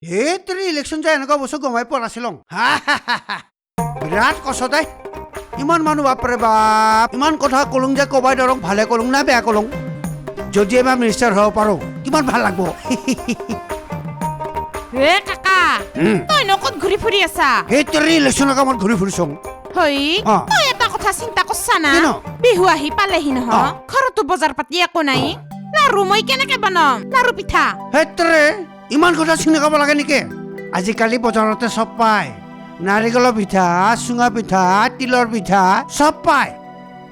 হে তোৰ ইলেকশ্যন যায় এনেকুৱা বস্তু গমাই পৰা নাছিলো বিৰাট কষ্ট দেই ইমান মানুহ বাপৰে বাপ ইমান কথা কলুং যে কবাই ধৰক ভালে কলুং না বেয়া কলুং যদি এবাৰ মিনিষ্টাৰ হ'ব পাৰো কিমান ভাল লাগব হে কাকা তই নকত ঘূৰি ফুৰি আছা হে তোৰ ইলেকশ্যনৰ কামত ঘূৰি ফুৰিছো হই তই এটা কথা চিন্তা কৰছা না কিনো? বিহু আহি পালেহি নহয় ঘৰতো বজাৰ পাতি একো নাই লাৰু মই কেনেকে বনাম লাৰু পিঠা হে তোৰে ইমান কথা চিনি খাব লাগে নেকি আজিকালি বজাৰতে চব পায় নাৰিকলৰ পিঠা চুঙা পিঠা তিলৰ পিঠা চব পায়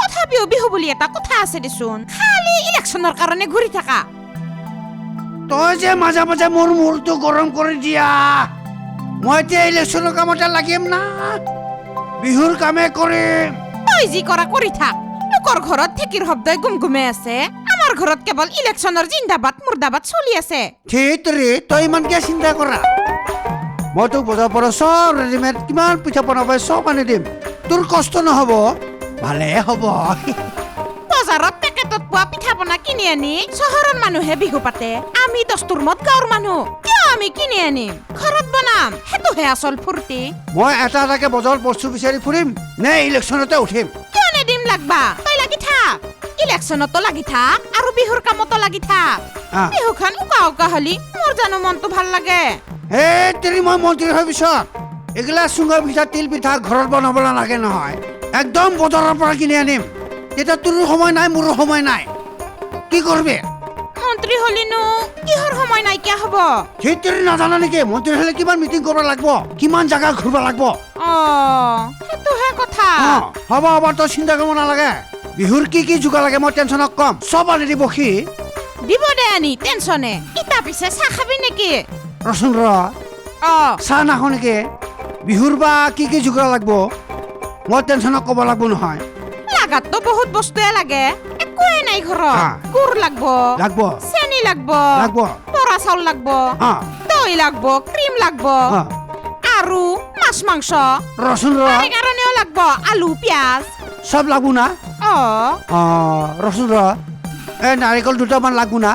তথাপিও বিহু বুলি এটা কথা আছে দেচোন খালি ইলেকশ্যনৰ কাৰণে ঘূৰি থাকা তই যে মাজে মাজে মোৰ মূৰটো গৰম কৰি দিয়া মই এতিয়া ইলেকশ্যনৰ কামতে লাগিম না বিহুৰ কামে কৰিম তই যি কৰা কৰি থাক লোকৰ ঘৰত ঢেঁকীৰ শব্দই গুমগুমে আছে আমাৰ ঘৰত কেৱল ইলেকশ্যনৰ জিন্দাবাদ মুৰ্দাবাদ চলি আছে থিয়েটাৰে তই ইমান কিয় চিন্তা কৰা মই তোক বজাৰ পৰা চব ৰেডিমেড কিমান পিঠা বনাব চব আনি দিম তোৰ কষ্ট নহ'ব ভালে হ'ব বজাৰত পেকেটত পোৱা পিঠা পনা কিনি আনি চহৰৰ মানুহে বিহু পাতে আমি দস্তুৰমত গাঁৱৰ মানুহ কিয় আমি কিনি আনিম ঘৰত বনাম সেইটোহে আচল ফূৰ্তি মই এটা এটাকে বজাৰত বস্তু বিচাৰি ফুৰিম নে ইলেকশ্যনতে উঠিম কিয় নেদিম লাগবা তই লাগি থাক ইলেকশ্যনতো লাগি থাক আৰু বিহুৰ কামতো লাগি থাক বিহুখন উকা উকা হলি মোৰ জানো মনটো ভাল লাগে হে তেৰি মই মন্ত্ৰী হোৱাৰ পিছত এগিলা চুঙা পিঠা তিল পিঠা ঘৰত বনাব নালাগে নহয় একদম বজাৰৰ পৰা কিনি আনিম তেতিয়া তোৰো সময় নাই মোৰো সময় নাই কি কৰবি মন্ত্ৰী হলিনো কিহৰ সময় নাইকিয়া হ'ব সেইটোৰে নাজানা নেকি মন্ত্ৰী হ'লে কিমান মিটিং কৰিব লাগিব কিমান জাগা ঘূৰিব লাগিব সেইটোহে কথা হ'ব হ'ব তই চিন্তা কৰিব নালাগে বিহুৰ কি কি যোগাৰ লাগে মই টেনশ্যনক কম চব আনি দিব সি দিব দে আনি টেনশ্যনে ইতা পিছে চাহ খাবি নেকি ৰচোন ৰ চাহ নাখো নেকি বিহুৰ বা কি কি যোগাৰ লাগিব মই টেনশ্যনক ক'ব লাগিব নহয় লাগাততো বহুত বস্তুৱে লাগে একোৱে নাই ঘৰত গুৰ লাগব চেনি লাগব বৰা চাউল লাগব দৈ লাগব ক্ৰীম লাগব আৰু মাছ মাংস ৰচোন ৰ কাৰণেও লাগব আলু পিয়াজ চব লাগব না ৰচোন ৰ এই নাৰিকল দুটামান লাগব না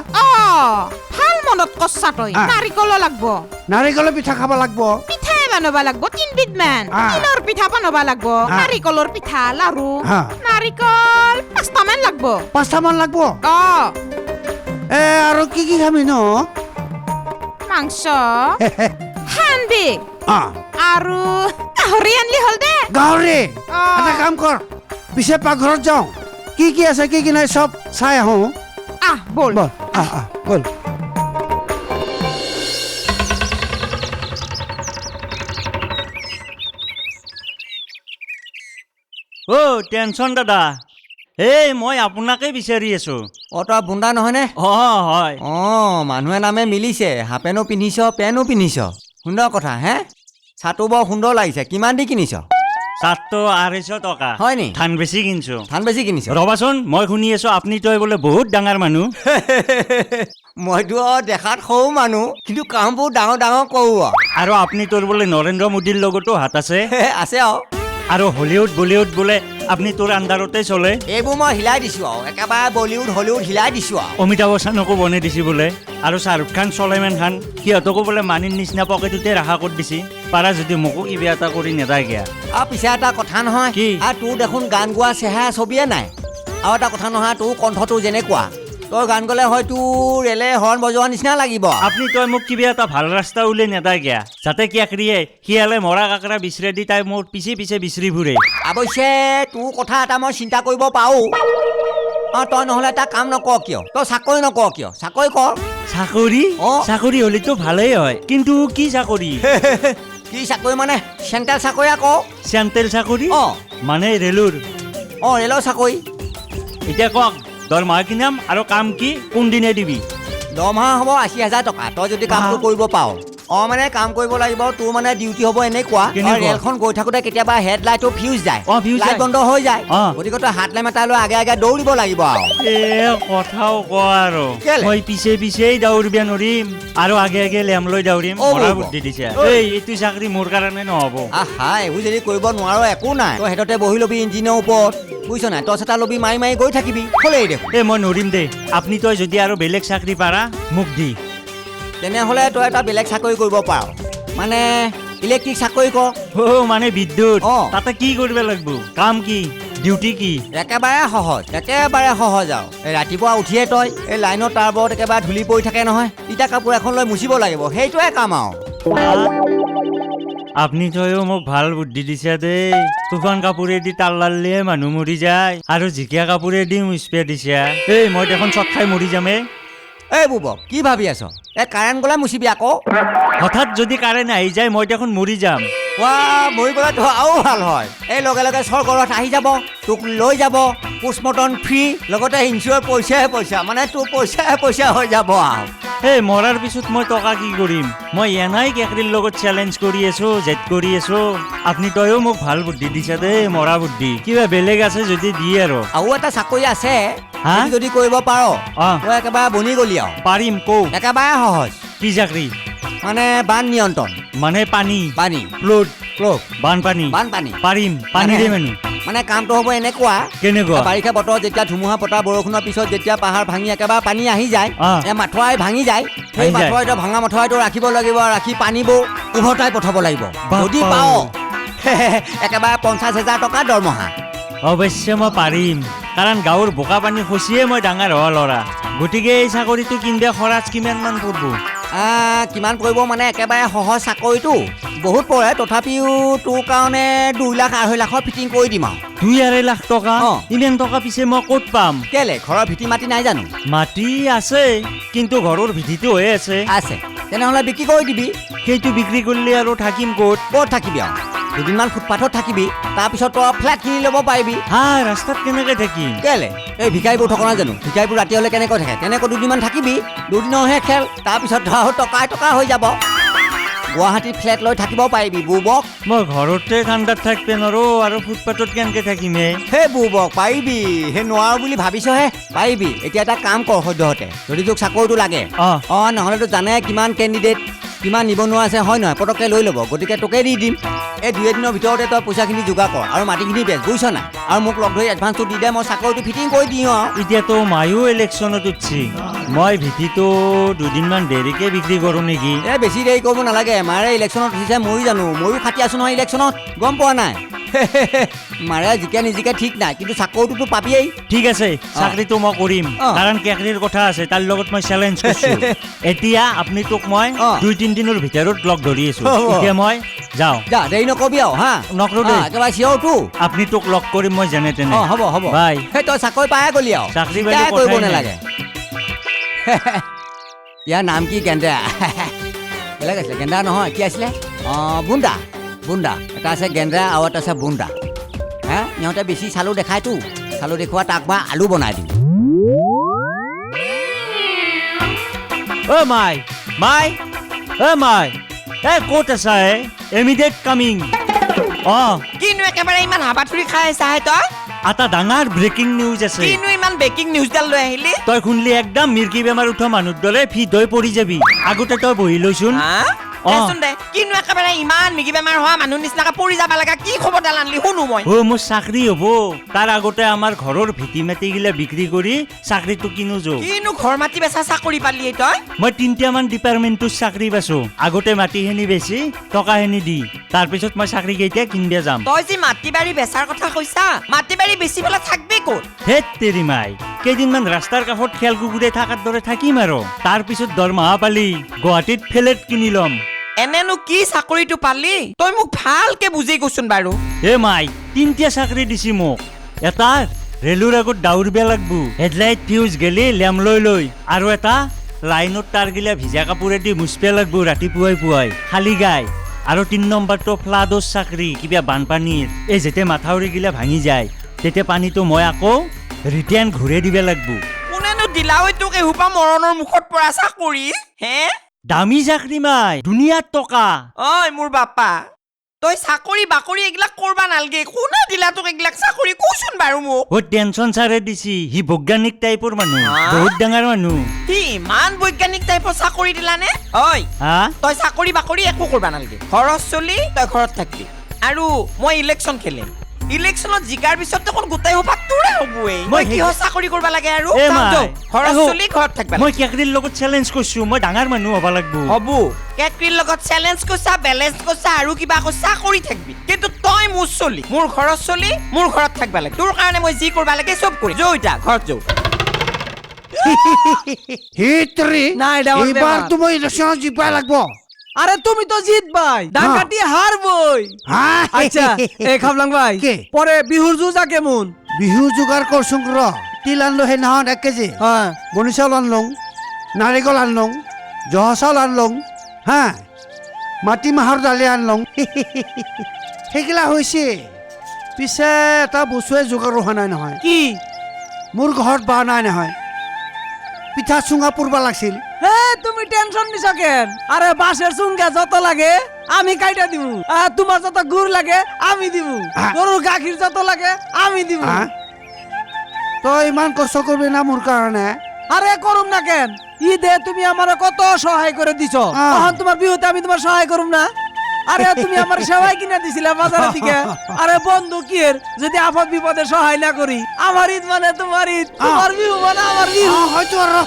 ভাল মনত কচ্ছা তই নাৰিকলো লাগব নাৰিকলৰ পিঠা খাব লাগব পিঠাই বনাব লাগব 3 বিধ মান তিলৰ পিঠা বনাব লাগব নাৰিকলৰ পিঠা লাৰু নাৰিকল 5টা মান লাগব 5টা মান লাগব আৰু কি কি খাবি ন মাংস হানবি আৰু গাহৰি আনলি হল দে গাহৰি এটা কাম কৰ পিছে পাকঘৰত যাওঁ কি কি আছে কি কি নাই চব চাই আহোঁ বল বল টেনশ্যন দাদা এই মই আপোনাকে বিচাৰি আছো তই বুন্দা নহয়নে হয় মানুহে নামে মিলিছে হাফেনো পিন্ধিছ পেনো পিন্ধিছ সুন্দৰ কথা হে চাহটো বৰ সুন্দৰ লাগিছে কিমান দি কিনিছ চাহটো 250 টকা হয় নি ধান বেছি কিনিছো ৰবাচোন মই শুনি আছো আপুনি তই বোলে বহুত ডাঙৰ মানুহ মইতো দেখাত সৰু মানুহ কিন্তু কামবোৰ ডাঙৰ ডাঙৰ কৰো আৰু আপুনি তোৰ বোলে নৰেন্দ্ৰ মোদীৰ লগতো হাত আছে আছে আৰু হলিউড বলিউড বোলে আপুনি তোৰ আণ্ডাৰতে চলে এইবোৰ মই হিলাই দিছো একেবাৰে বলিউড হলিউড হিলাই দিছো অমিতাভ বচ্চনকো বনাই দিছি বোলে আৰু শ্বাহৰুখ খান চলেমান খান সিহঁতকো বোলে মানিৰ নিচিনা পকেটতে ৰাখা কৰি দিছি পাৰা যদি মোকো কিবা এটা কৰি নেদাই গিয়া পিছে এটা কথা নহয় কি তোৰ দেখোন গান গোৱা চেহেৰা ছবিয়ে নাই আৰু এটা কথা নহয় তোৰ কণ্ঠটো যেনেকুৱা তই গান গলে হয়তো ৰেলে হৰ্ণ বজোৱাৰ নিচিনা লাগিব আপুনি তই মোক কিবা এটা ভাল ৰাস্তা উলিয়াই নেদাই গিয়া যাতে কিয়াকৰিয়ে শিয়ালে মৰা কাকৰা বিচাৰি দি তাই মোৰ পিছে পিছে বিচাৰি ফুৰে অৱশ্যে তোৰ কথা এটা মই চিন্তা কৰিব পাৰো তই নহ'লে এটা কাম নকৰ কিয় তই চাকৰি নকৰ কিয় চাকৰি কৰ চাকৰি হলেতো ভালেই হয় কিন্তু কি চাকৰি কি চাকৰি মানে চেণ্ট্ৰেল চাকৰি আকৌ চেণ্ট্ৰেল চাকৰি মানে ৰেলৰ ৰেলৰ চাকৰি এতিয়া কওক দৰমহা কিনাম আৰু কাম কি কোনদিনে দিবি দৰমহা হ'ব 80,000 টকা তই যদি কামটো কৰিব পাৰ মানে কাম কৰিব লাগিব তোৰ মানে ডিউটি হ'ব এনেকুৱা ৰেলখন গৈ থাকোঁতে কেতিয়াবা হেডলাইটটো ফিউজ যায় লাইট বন্ধ হৈ যায় গতিকে তই হাত লেম এটা লৈ আগে আগে দৌৰিব লাগিব কথাও কোৱা আৰু মই পিছে পিছেই দৌৰিব নোৱাৰিম আৰু আগে আগে লেম লৈ দৌৰিম বুদ্ধি দিছে এইটো চাকৰি মোৰ কাৰণে নহ'ব এইবোৰ যদি কৰিব নোৱাৰ একো নাই তই হেঁততে বহি ল'বি ইঞ্জিনৰ ওপৰত বুজিছ নাই টচ এটা ল'বি মাৰি মাৰি গৈ থাকিবি হ'লেই দেখোন মই নোৱাৰিম দেই আপুনি তই যদি আৰু বেলেগ চাকৰি পাৰা মোক দি তেনেহ'লে তই এটা বেলেগ চাকৰি কৰিব পাৰ মানে ইলেক্ট্ৰিক চাকৰি কৰ মানে বিদ্যুৎ অ। তাতে কি কৰিব লাগিব কাম কি ডিউটি কি একেবাৰে সহজ আৰু এই ৰাতিপুৱা উঠিয়ে তই এই লাইনৰ তাঁৰবোৰত একেবাৰে ধূলি পৰি থাকে নহয় তিতা কাপোৰ এখন লৈ মুচিব লাগিব সেইটোৱে কাম আৰু আপুনি তইও মোক ভাল বুদ্ধি দিছে দেই শুকান কাপোৰেদি তাল লালিয়ে মানুহ মৰি যায় আৰু জিকা কাপোৰেদি মুচপে দিছা এই মই দেখোন চট খাই মৰি যামে এই বুবক কি ভাবি আছ এই কাৰেণ্ট গ'লে মুচিবি আকৌ হঠাৎ যদি কাৰেণ্ট আহি যায় মই দেখোন মৰি যাম মৰি গ'লে তো আৰু ভাল হয় এই লগে লগে চৰকাৰত আহি যাব তোক লৈ যাব পোষ্টমৰ্টম ফ্ৰী লগতে ইঞ্চুৰৰ পইচা মানে তোৰ পইচা হৈ যাব আৰু এই মৰাৰ পিছত মই টকা কি কৰিম মই এনাই কেকৰিৰ লগত চেলেঞ্জ কৰি আছো জেদ কৰি আছো আপুনি তইও মোক ভাল বুদ্ধি দিছে দেই মৰা বুদ্ধি কিবা বেলেগ আছে যদি দিয়ে আৰু এটা চাকৰি আছে হা? যদি কৰিব পাৰ অ। তই একেবাৰে বনি গলি আৰু পাৰিম কৌ একেবাৰে সহজ কি চাকৰি মানে বান নিয়ন্ত্ৰণ মানে পানী ফ্ল'ড বানপানী পাৰিম পানীৰে মানুহ মানে কামটো হ'ব এনেকুৱা কেনেকুৱা বাৰিষা বতৰত যেতিয়া ধুমুহা বতাহ বৰষুণৰ পিছত যেতিয়া পাহাৰ ভাঙি একেবাৰে পানী আহি যায় অ। এই মাথোৱাই ভাঙি যায় সেই ভাঙি যায়। মাথোৱাইটো ভাঙা মাথোৱাইটো ৰাখিব লাগিব ৰাখি পানীবোৰ উভতাই পঠাব লাগিব বাপ্পা যদি ঐ। পাওঁ একেবাৰে 50,000 টকা দৰমহা অৱশ্যে মই পাৰিম কাৰণ গাঁৱৰ বোকা পানী খচিয়ে মই ডাঙৰ হোৱা ল'ৰা গতিকে এই চাকৰিটো কিনবে খৰচ কিমান মান পৰিব কিমান পৰিব মানে একেবাৰে সহজ চাকৰিটো বহুত পৰে তথাপিও তোৰ কাৰণে 2 লাখ 2.5 লাখৰ ফিটিং কৰি দিম আৰু 2-2.5 লাখ টকা অ। ইমান টকা পিছে মই ক'ত পাম কেলে ঘৰৰ ভেটি মাটি নাই জানো মাটি আছে কিন্তু ঘৰৰ ভিটিটো হৈ আছে আছে তেনেহ'লে বিক্ৰী কৰি দিবি সেইটো বিক্ৰী কৰিলে আৰু থাকিম ক'ত ক'ত থাকিবি আৰু দুদিনমান ফুটপাথত থাকিবি তাৰপিছত তই ফ্লেট কিনি ল'ব পাৰিবি ৰাস্তাত কেনেকে থাকিম কেলে এই ভিখাৰীবোৰ থকা নাই জানো ভিখাৰীবোৰ ৰাতি হ'লে কেনেকৈ থাকে তেনেকৈ দুদিনমান থাকিবি দুদিনৰহে খেল তাৰপিছত ধৰ টকা হৈ যাব গুৱাহাটীত ফ্লেট লৈ থাকিব পাৰিবি বুবক মই ঘৰতে ঠাণ্ডাত থাকিব নোৱাৰো আৰু ফুটপাথত কেনেকে থাকিমে সেই বুবক পাৰিবি সেই নোৱাৰো বুলি ভাবিছহে পাৰিবি এতিয়া এটা কাম কৰ সদ্যহতে যদি তোক চাকৰিটো লাগে নহ'লেতো জানে কিমান কেণ্ডিডেট কিমান নিবনুৱা আছে হয় নহয় পটককৈ লৈ ল'ব গতিকে তোকে দি দিম এই 2 দিনৰ ভিতৰতে তই পইচাখিনি যোগাৰ কৰ আৰু মাটিখিনি বেচ বুজিছ নাই আৰু মোক লগ ধৰি এডভান্সটো দি দে মই চাকৰিটো ফিটিং কৰি দিওঁ আৰু এতিয়াতো মায়ো ইলেকশ্যনত উঠছি মই ভিটিটো দুদিনমান দেৰিকে বিক্ৰী কৰোঁ নেকি বেছি দেৰি কৰিব নালাগে মাৰে ইলেকশ্যনত উঠিছে ময়ো জানো ময়ো খাটি আছো নহয় ইলেকশ্যনত গম পোৱা নাই মাৰে জিকে নিজিকে ঠিক নাই কিন্তু চাকৰিটোতো পাবিয়েই ঠিক আছে চাকৰিটো মই কৰিম কাৰণ কেকৰিৰ কথা আছে তাৰ লগত মই চেলেঞ্জ কৰিছো এতিয়া আপুনি তোক মই 2-3 দিনৰ ভিতৰত লগ ধৰি আছো এতিয়া মই যাওঁ যা দেৰি নকবি আৰু হা নকৰো দেই একেবাৰে চিয়ৰটো আপুনি তোক লগ কৰিম মই যেনে তেনে হ'ব বাই সেই তই চাকৰি পায়ে গলি আৰু চাকৰি চিন্তাই কৰিব কথাই নাই। নালাগে ইয়াৰ নাম কি গেন্দা বেলেগ আছিলে গেন্দা নহয় কি আছিলে বুন্দা এটা আছে গেন্দা আৰু এটা আছে বুন্দা হে ইহঁতে বেছি চালু দেখায়তো চালু দেখুওৱা তাক বা আলু বনাই দিম অ মাই ক'ত আছা ইমিডিয়েট কামিং কিনো একেবাৰে ইমান হাবাথুৰি খাই আছা হে তই এটা ডাঙৰ ব্ৰেকিং নিউজ আছে কিনো ইমান বেকিং নিউজডাল লৈ আহিলি তই শুনলি একদম মিৰ্কি বেমাৰ উঠা মানুহৰ দৰে ফিট হৈ পৰি যাবি আগতে তই বহি লৈচোন দেচোন দে কিনো একেবাৰে ইমান মিগি বেমাৰ হোৱা মানুহ নিচিনাকে পৰি যাব লগা কি খবৰডাল আনলি শুনো মই মোৰ চাকৰি হ'ব তাৰ আগতে আমাৰ ঘৰৰ ভেটি মাটি গিলা বিক্ৰী কৰি চাকৰিটো কিনো যো কিনো ঘৰ মাটি বেচা চাকৰি পালি তই মই 3টামান ডিপাৰ্টমেণ্টত চাকৰি পাইছো আগতে মাটিখিনি বেছি টকাখিনি দি তাৰপিছত মই চাকৰি কেইটা কিনবে যাম তই যি মাটি বাৰী বেচাৰ কথা কৈছা মাটি বাৰী বেচি পেলাই থাকবি ক'ত হেত তেৰি মাই কেইদিনমান ৰাস্তাৰ কাষত খেল কুকুৰে থকাৰ দৰে থাকিম আৰু তাৰপিছত দৰমহা পালি গুৱাহাটীত ফ্লেট কিনি ল'ম এনেনো কি চাকৰিটো পালি তই মোক ভালকে বুজি কচোন বাৰু মাই 3টা চাকৰি দিছি মোক এটা ৰেলৰ আগত দাউৰিব লাগব হেডলাইট ফিউজ গেলি লেম লৈ আৰু এটা লাইনত তাৰ গিলা ভিজা কাপোৰেদি মুচপে লাগব ৰাতিপুৱাই খালি গাই আৰু 3 নম্বৰটো ফ্লাডৰ চাকৰি কিবা বানপানীৰ এই যেতিয়া মাথাউৰি গিলা ভাঙি যায় তেতিয়া পানীটো মই আকৌ ৰিটাৰ্ণ ঘূৰাই দিব লাগব কোনেনো দিলাও তোক এহুপা মৰণৰ মুখত পৰা চাকৰি হে দামী চাকৰি মাই দুনিয়াত টকা ঐ মোৰ বাপা তই চাকৰি বাকৰি এইবিলাক কৰবা নালগে কোনে দিলা তোক এইবিলাক চাকৰি কচোন বাৰু মোক টেনচন ছাৰে দিছি সি বৈজ্ঞানিক টাইপৰ মানুহ বহুত ডাঙৰ মানুহ কি ইমান বৈজ্ঞানিক টাইপৰ চাকৰি দিলানে ঐ তই চাকৰি বাকৰি একো কৰবা নালগে খৰচ চলি তই ঘৰত থাকবি আৰু মই ইলেকশ্যন খেলিম ইলেকশ্যনত জিকাৰ পিছত দেখোন গোটেই সোপা তোৰে হ'বই মই মই কিহৰ চাকৰি কৰিব লাগে আৰু এ যাওঁ, মাই। যাওঁ। ঘৰত আহো। চলি ঘৰত থাকিবা মই কেকৰিৰ লগত চেলেঞ্জ কৰিছো মই ডাঙৰ মানুহ হ'ব লাগিব হ'ব কেকৰিৰ লগত চেলেঞ্জ কৰিছা বেলেঞ্চ কৰিছা আৰু কিবা কৈছা কৰি থাকিবি কিন্তু তই মোৰ চলি মোৰ ঘৰত চলি মোৰ ঘৰত থাকিবা লাগে তোৰ কাৰণে মই যি কৰিব লাগে চব কৰি যৌ এতিয়া ঘৰত যৌ হিতৰি নাই, ডাঙৰ এইবাৰ বেমাৰ। তুমি ইলেকশ্যনত জিকিবই লাগিব আরে তুমি তো জিতবাই ডাকাতি হারবই হা আচ্ছা এই খাবলাং ভাই কে? পরে বিহুর জুজা কেমন বিহু যোগাৰ কৰচোন ৰ তিল আনলো সেইদিনাখন 1 কেজি হ্যাঁ বনি চাউল আনলং নাৰিকল আনলং জহা চাউল আনলং হা মাটিমাহৰ দালি আনলং সেইগিলা হৈছে পিছে এটা বস্তুৱে যোগাৰ হোৱা নাই নহয় কি মোৰ ঘৰত বা নাই নহয় পিঠা চুঙা পুৰবা লাগছিল হে তুমি টেনশন নিছ কেন আরে বাঁশের চুঙ্গা যত লাগে আমি কাইটা দিব তোমার যত গুড় লাগে আমি দিব হ্যাঁ। গরুর গাখির যত লাগে আমি দিব হা তই ইমান কষ্ট করবি না মোৰ কাৰণে আরে করুম না কেন ঈদে তুমি আমার কত সহায় করে দিছ হ্যাঁ। তখন তোমার বিহুতে আমি তোমার সহায় করুম না আরে তুমি আমার সেবাই কিনা দিছিলা বাজারের দিকে আরে বন্ধু কি এর যদি আপদ বিপদে সহায় না করি আমার ঈদ মানে তোমার ঈদ তোমার বিহু মানে আমার বিহু হয়তো আৰু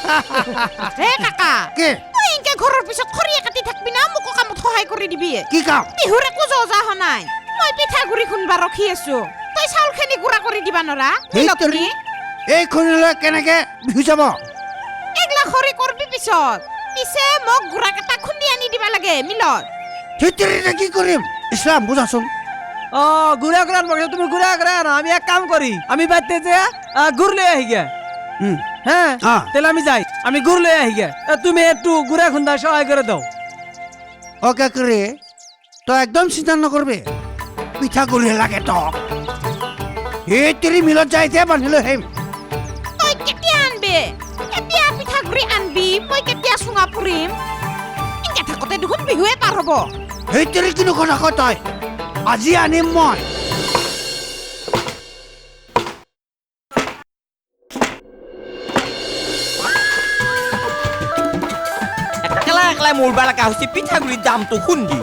হে কাকা কি তই এনকে ঘৰৰ পিছত খৰিয়া কাটি থাকবি না মোকো কামত সহায় কৰি দিবি কি কাম বিহুৰ একো যজা হোৱা নাই মই পিঠাগুৰি খুন্দবা ৰখি আছো তই চাউলখিনি গুড়া কৰি দিবা নৰা মিলত নি এই খৰিলৈ কেনেকে বিহু যাব এগলা খৰি কৰবি পিছত পিছে মোক গুড়া কেইটা খুন্দি আনি দিবা লাগে মিলত সেইটোৰে কি কৰিম ইছলাম বুজাচোন ও গুড়া করে আনবো তুমি গুড়া করে আনো আমি এক কাম করি আমি বাইতে যে গুড় লই আহি গে হুম হ্যাঁ হ্যাঁ। তাহলে আমি যাই আমি গুড় লই আহি গে তুমি একটু গুড়া খুন্দা সহায় করে দাও অকে কৰি তই একদম চিন্তা নকৰবি পিঠাগুৰি লাগে তক সেইটোৰে মিলত যাই এতিয়া বান্ধি লৈ আহিম তই কেতিয়া আনবি কেতিয়া পিঠাগুৰি আনবি মই কেতিয়া চুঙা পুৰিম এনকে থাকোতে দেখোন বিহুৱে পাৰ হ'ব সেইটোৰে কিনো কথা কয় তই আজি আনিম মই একলা একলাই মৰবা লগা হৈছে পিঠাগুৰিৰ দামটো খুন্দি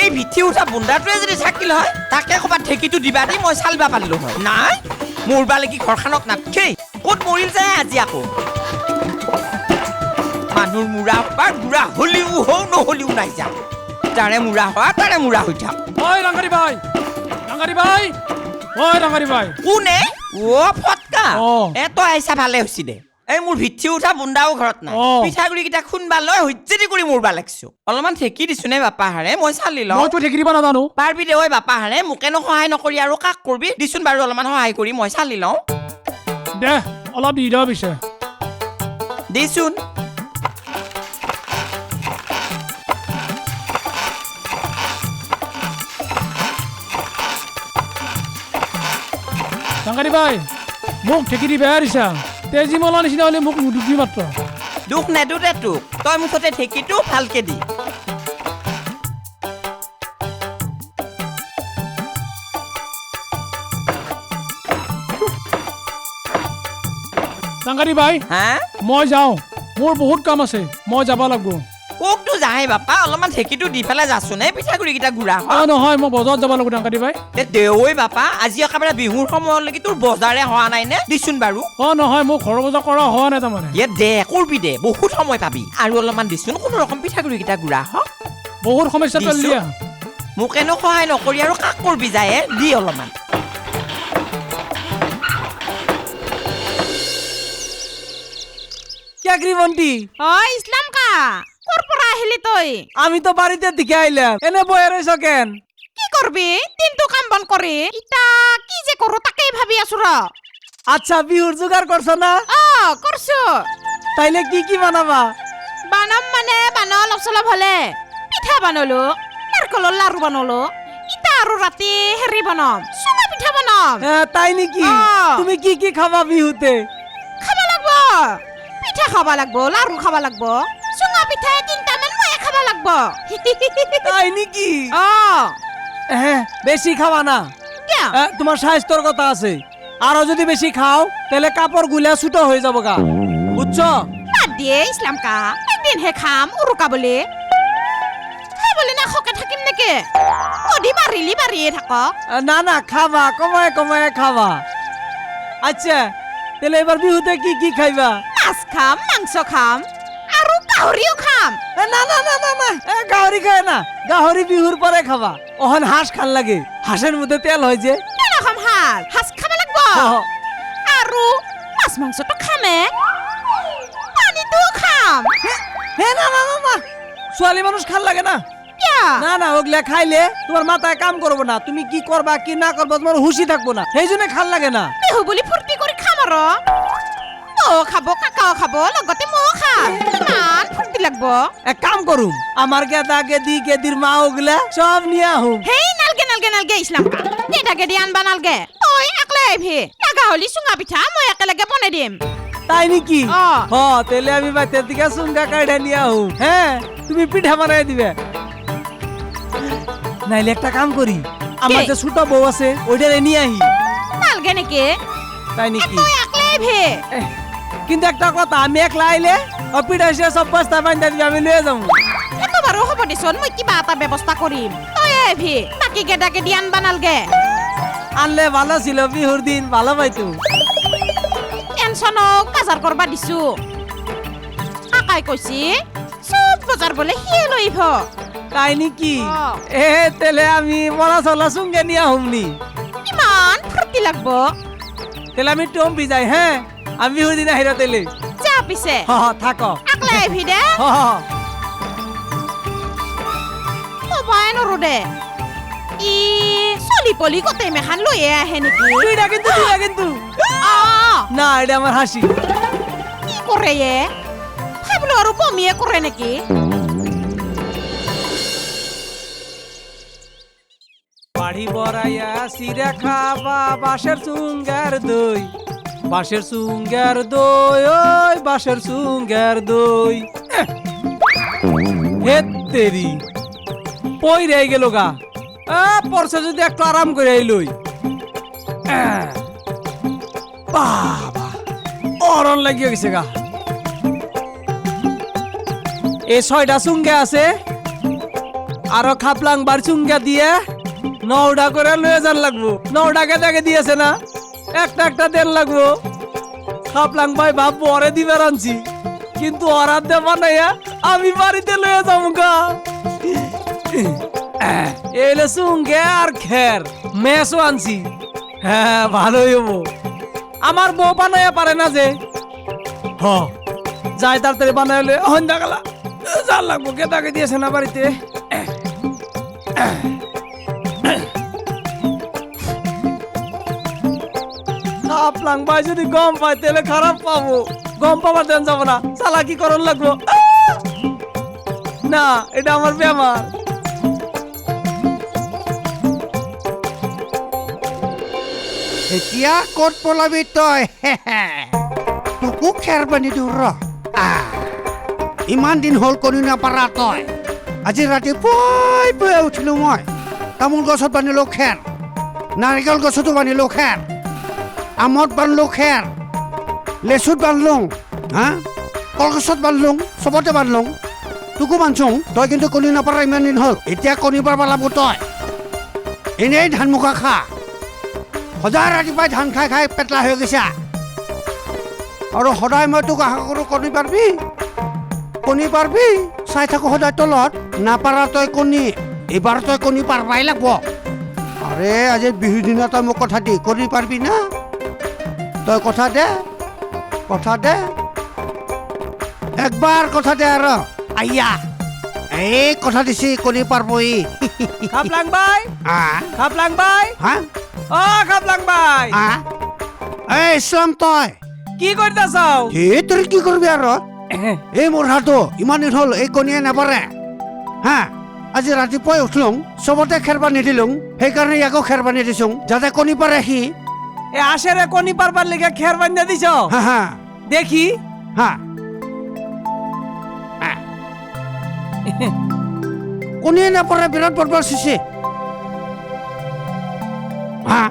এই ভিঠি উঠা বুন্দাটোৱে যদি থাকিল হয় তাকে ক'ৰবাত ঢেঁকীটো দিবা দি মই চালিবা পাৰিলো হয় নাই মৰবা লাগি ঘৰখনত নাথাকেই ক'ত মৰিল যায় আজি আকৌ মানুহৰ মূৰা বা গুড়া হলিও হও নহলিও নাই যা তাৰে মূৰা হোৱা তাৰে মূৰা হৈ থাক ওই রাঙ্গারি ভাই ওই রাঙ্গারি ভাই কোনে অ ফটকা অ। এ তই আহিছা ভালে হৈছি দে এই মোৰ ভিঠি উঠা বুন্দাও ঘৰত নাই অ। পিঠাগুৰি কেইটা খুন্দবা লৈ হৈছেদি কৰি মৰবা লাগছো অলপমান ঢেঁকী দিছো নে বাপা হাৰে মই চালি লওঁ মই তো ঠেকি দিবা নাজানো পাৰবি দে ঐ বাপা হাৰে মোকেনো সহায় নকৰি আৰু কাক কৰবি দিচোন বাৰু অলপমান সহায় কৰি মই চালি লওঁ দে অলপ দি দিওঁ পিছে দেচোন রাঙ্গারি ভাই মোক ঠেকি দি বেয়া দিছা তেজি মলা নিচিনা হলে মোক নুদুবি মাত্ৰ দুখ নেদো দে তোক তই মুঠতে ঢেঁকীটো ভালকে দি ৰাঙ্গাৰি ভাই হা মই যাওঁ মোৰ বহুত কাম আছে মই যাব লাগিব কোকটো যাহে বাপা অলপমান ঢেঁকীটো দি পেলাই যাচোন এই পিঠাগুৰি কেইটা গুড়া অ হয় নহয় মই বজাৰত যাব লাগিব ৰাঙ্গাৰি ভাই দে ঐ বাপা আজি একেবাৰে বিহুৰ সময়লৈকে তোৰ বজাৰে হোৱা নাই নে দিচোন বাৰু অ নহয় মোৰ ঘৰৰ বজাৰ কৰা হোৱা নাই তাৰমানে ইয়ে দে কৰবি দে বহুত সময় পাবি আৰু অলপমান দিচোন কোনো ৰকম পিঠাগুৰি কেইটা গুড়া হওক বহুত সমস্যা দিছো। চলি দিয়া মোকেনো সহায় নকৰি আৰু কাক কৰবি যায় দি অলপমান চাকৰি বন্টি অ ইছলাম কা ক'ৰ পৰা আহিলি তই আমি তো বাড়িতে দিকে আইলাম এনে বয়ে ৰয়েছ কেন কি কৰবি দিনটো কাম বন কৰি ইতা কি যে কৰো তাকেই ভাবি আছো ৰ আচ্ছা বিহুৰ জোগাড় কৰছো না অ কৰছো তাইলে কি কি বানাবা বানাম মানে বানা অলপ চলপ হলে পিঠা বানলো নাৰকলৰ লাৰু বানলো ইতা আৰু ৰাতি হেৰি বনাম চুঙা পিঠা বনাম তাই নাকি অ। তুমি কি কি খাবা বিহুতে খাবা লাগব পিঠা খাবা লাগব লাৰু খাবা লাগব চুঙা পিঠা 3টামান মই খাবা লাগব তাই নাকি অ বেশি খাওয়া না কিয় তোমার স্বাস্থ্যর কথা আছে আরো যদি বেশি খাও তাহলে কাপড় গুলা ছোট হয়ে যাবো গা বুঝছো বাদ দিয়ে ইছলাম কা একদিন হে খাম উৰুকা বুলি বলি না খকে থাকিম নেকি কদি বাৰিলি বাৰিয়ে থাক না না খাবা কমায় কমায় খাবা আচ্ছা তাহলে এবাৰ বিহুতে কি কি খাইবা মাছ খাম মাংস খাম আৰু গাহৰিও খাম না না না না না গাহরি খায় না গাহরি বিহুর পরে খাবা ওহন হাঁস খান লাগে হাঁসের মধ্যে তেল হয় যে কেনে খাম হাঁস খাব লাগিব আৰু মাছ মাংসটো খামে পানীটোও খাম হে না না না না ছোৱালী মানুষ খান লাগে না কিয় না না ওগুলা খাইলে তোমার মাথায় কাম করবো না তুমি কি করবা কি না করবা তোমার হুশি থাকবো না সেই জন্য খান লাগে না বিহু বুলি ফূৰ্তি কৰি খাম আৰু তও খাব কাকাও খাব লগতে মও খাম ইমান ফূৰ্তি লাগিব এক কাম করুম আমার গেদা গেদি গেদির মা ওগুলা সব নিয়ে আহুম হেই নালগে ইছলাম কা দেদাকে দি আনবা নালগে তই একলাই আহিবি লাগা হলি চুঙা পিঠা মই একেলগে বনাই দিম তাই নাকি অ। হ তাহলে আমি বাতের দিকে সুঙ্গা কাইডা নিয়ে আহুম হ্যাঁ তুমি পিঠা বানাই দিবে নাইলে একটা কাম করি আমার যে ছোট বউ আছে ওইটারে নিয়ে আহি নালগে নেকি তাই নাকি তই একলাই আহিবি কিন্তু একটা কথা আমি একলা আইলে ও পিঠা সে সব বস্তা বান্ধা দিবে আমি লয়ে যাবো এটো বাৰু হ'ব দেচোন মই কিবা এটা ব্যৱস্থা কৰিম তই আহিবি বাকী গেদাকে দি আনবা নালগে আনলে ভালো ছিল বিহুর দিন ভালো পাইতো টেনচনক বাজাৰ কৰবা দিছো কাকাই কৈছি চব বজাৰ বোলে সিয়ে লৈ আহিব তাই নাকি অ। এ তেলে আমি মরা চলা সুঙ্গে নিয়ে আহুম নি ইমান ফূৰ্তি লাগব তেলে আমি টম্পি যাই হ্যাঁ আমি বিহুর দিন আহিরা তেলে যা পিছে হ হ থাকো একলাই আহিবি দে হ হ কবাই নৰো দে ই চলি পলি গোটেই মেখান লৈয়ে আহে নেকি তুইটা কিন্তু অ না এটা আমার হাসি কি কৰে এ ভাবলো আৰু বমিয়ে কৰে নেকি বাড়ি বড়াইয়া সিরা খাবা বাঁশের সুঙ্গার দই বাঁশের সুঙ্গার দই ওই বাঁশের সুঙ্গার দই হে তেরি পই রে গেল গা পরশে যদি একটু আরাম করে আইলই বাবা অরণ লাগিয়ে গেছে গা এই 6টা সুঙ্গে আছে আরো খাপলাং বার সুঙ্গা দিয়ে 9টা করে লয়ে যান লাগবো 9টাকে তাকে দিয়েছে না একটা দেন লাগবো খাপলাং ভাই ভাব পরে দিবার আনছি কিন্তু অরাত দেবা নাইয়া আমি বাড়িতে লয়ে যাবো গা এলে সুঙ্গে আর খের মেসও আনছি হ্যাঁ ভালোই হবো আমার বউ বানাইয়া পারে না যে হ যাই তাড়াতাড়ি বানাইলে হন্দা গেলা যার লাগবো কে তাকে দিয়েছে না বাড়িতে খাপলাং ভাই যদি গম পায় তাহলে খারাপ পাবো গম পাবার দেন যাবো না চালাকি করন লাগবো না এটা আমার বেমার এতিয়া ক'ত পলাবি তই তোকো খেৰ বান্ধি দিওঁ ৰ ইমান দিন হ'ল কণী নাপাৰা তই আজি ৰাতিপুৱাই পুৱাই উঠিলোঁ মই তামোল গছত বান্ধিলোঁ খেৰ নাৰিকল গছতো বান্ধিলোঁ খেৰ আমত বান্ধিলোঁ খেৰ লেচুত বান্ধিলোঁ হা কলগছত বান্ধিলোঁ চবতে বান্ধিলোঁ তোকো বান্ধছোং তই কিন্তু কণী নাপাৰা ইমান দিন হ'ল এতিয়া কণী পাৰবা লাগব তই এনেই ধান মুখা খা সদায় ৰাতিপুৱাই ধান খাই খাই পেটলা হৈ গৈছা আৰু সদায় মই তোক আশা কৰোঁ কণী পাৰবি চাই থাকোঁ সদায় তলত নাপাৰা তই কণী এইবাৰ তই কণী পাৰবাই লাগব আৰে আজি বিহুৰ দিনা তই মোক কথা দি কণী পাৰবি না তই কথা দে একবাৰ কথা দে আৰু আইয়া এই কথা দিছি কণী পাৰবই খাপলাং ভাই হা ও খাপলাং ভাই এই ইছলাম তই কি করতে চাও তোৰ কি কৰিবি আৰু এই মোৰ হাতো ইমান দিন হ'ল এই কণীয়ে নাপাৰে হা আজি ৰাতিপুৱাই উঠলোং চবতে খেৰ বান্ধি দিলোং সেইকাৰণে ইয়াকো খেৰ বান্ধি দিছোং যাতে কণী পাৰে সি এ আশেৰে কোনি পাৰবাৰ লিগে খেৰ বান্ধা দিছ হা হা দেখি হা কণীয়ে নাপাৰে বিৰাট বদমাছ হৈছে হা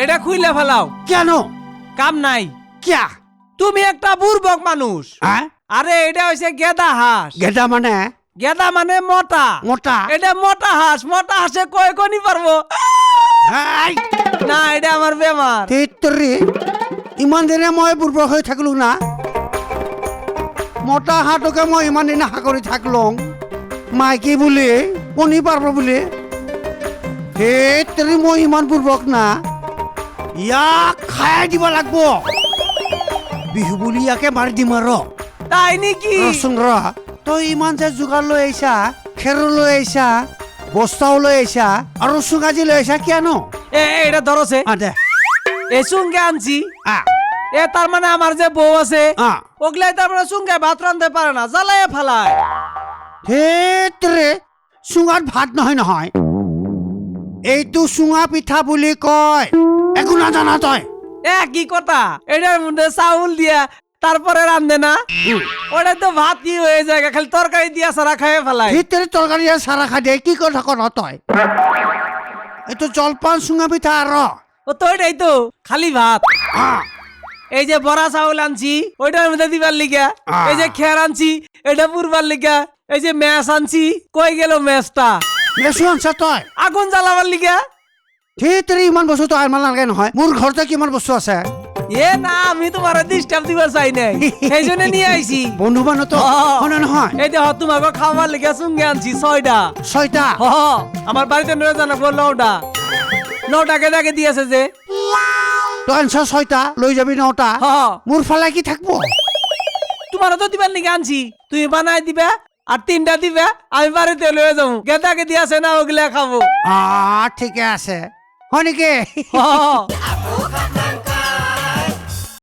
এটা খুইলে ফেলাও কিয়নো কাম নাই কিয়া তুমি একটা বুর্বক মানুষ হা আরে এটা হইছে গেদা হাঁস গেদা মানে গেদা মানে মোটা মোটা এটা মোটা হাঁসে কয় কনি পারবো হাই না এটা আমার বেমার তেতৰি ইমান দিনে মই বুৰ্বক হৈ থাকিলো না মতা হাঁহটোকে মই ইমান দিনে আশা কৰি থাকলং মাইকী বুলি কণী পাৰব বুলি তেতৰি মই ইমান বুৰ্বক না ইয়াক খাই দিব লাগব বিহু বুলি ইয়াকে মাৰি দিম আৰু তাই নেকি ৰচোন ৰ তই ইমান যে যোগাৰ লৈ আহিছা খেৰ লৈ আহিছা বস্তাও লৈ আহিছা আৰু চুঙাজি লৈ আহিছা কিয়নো এটা ধরছে দে এই চুঙ্গে আনছি আ তার মানে আমার যে বউ আছে আ ওগুলাই তার মানে চুঙ্গে ভাত রান্ধতে পারে না জ্বালায় ফালায় ধেত্ৰে চুঙাত ভাত নহয় নহয় এইটো চুঙা পিঠা বুলি কয় একো নাজানা তই কি কথা এটার মধ্যে চাউল দিয়া তারপরে রান্ধে না ওটা তো ভাত কি হয়ে যায় খালি তরকারি দিয়া সারা খাইয়ে ফেলায় ধেত্ৰে তৰকাৰী চাৰা খাই দিয়ে কি কথা কৰ তই এইটো জলপান চুঙা পিঠা আৰু ও তো এটাই তো খালি ভাত আ এই যে বড়া চাউল আনছি ওইটার মধ্যে দিবার লিগা এই যে খের আনছি এটা পুরবার লিগা এই যে ম্যাচ আনছি কই গেল ম্যাচটা মেচু আনছা তই আগুন জ্বালাবার লিগা ধেত্ৰে ইমান বস্তু তই আনব নালাগে নহয় মোৰ ঘৰতে কিমান বস্তু আছে না আমি তোমাৰ ডিস্টাৰ্ব দিবাৰ চাই নাই সেই জন্য নিয়ে আইছি বন্ধু বান্ধৱ তো হয় নে নহয় এই দেখ তোমাকে খাবার লিগা চুঙ্গে আনছি 6টা ছয়টা আমার বাড়িতে নয় জানা 9টা কেটাকে দিয়েছে যে তই আনছা ছয়টা লৈ যাবি নটা মোৰ ফালে কি থাকব তোমার তো দিবার লিগা আনছি তুমি বানাই দিবা আর 3টা দিবা আমি বাড়িতে লয়ে যাবো গেদাকে দিয়েছে না ওগুলা খাবো ঠিকে আছে হয় নেকি হ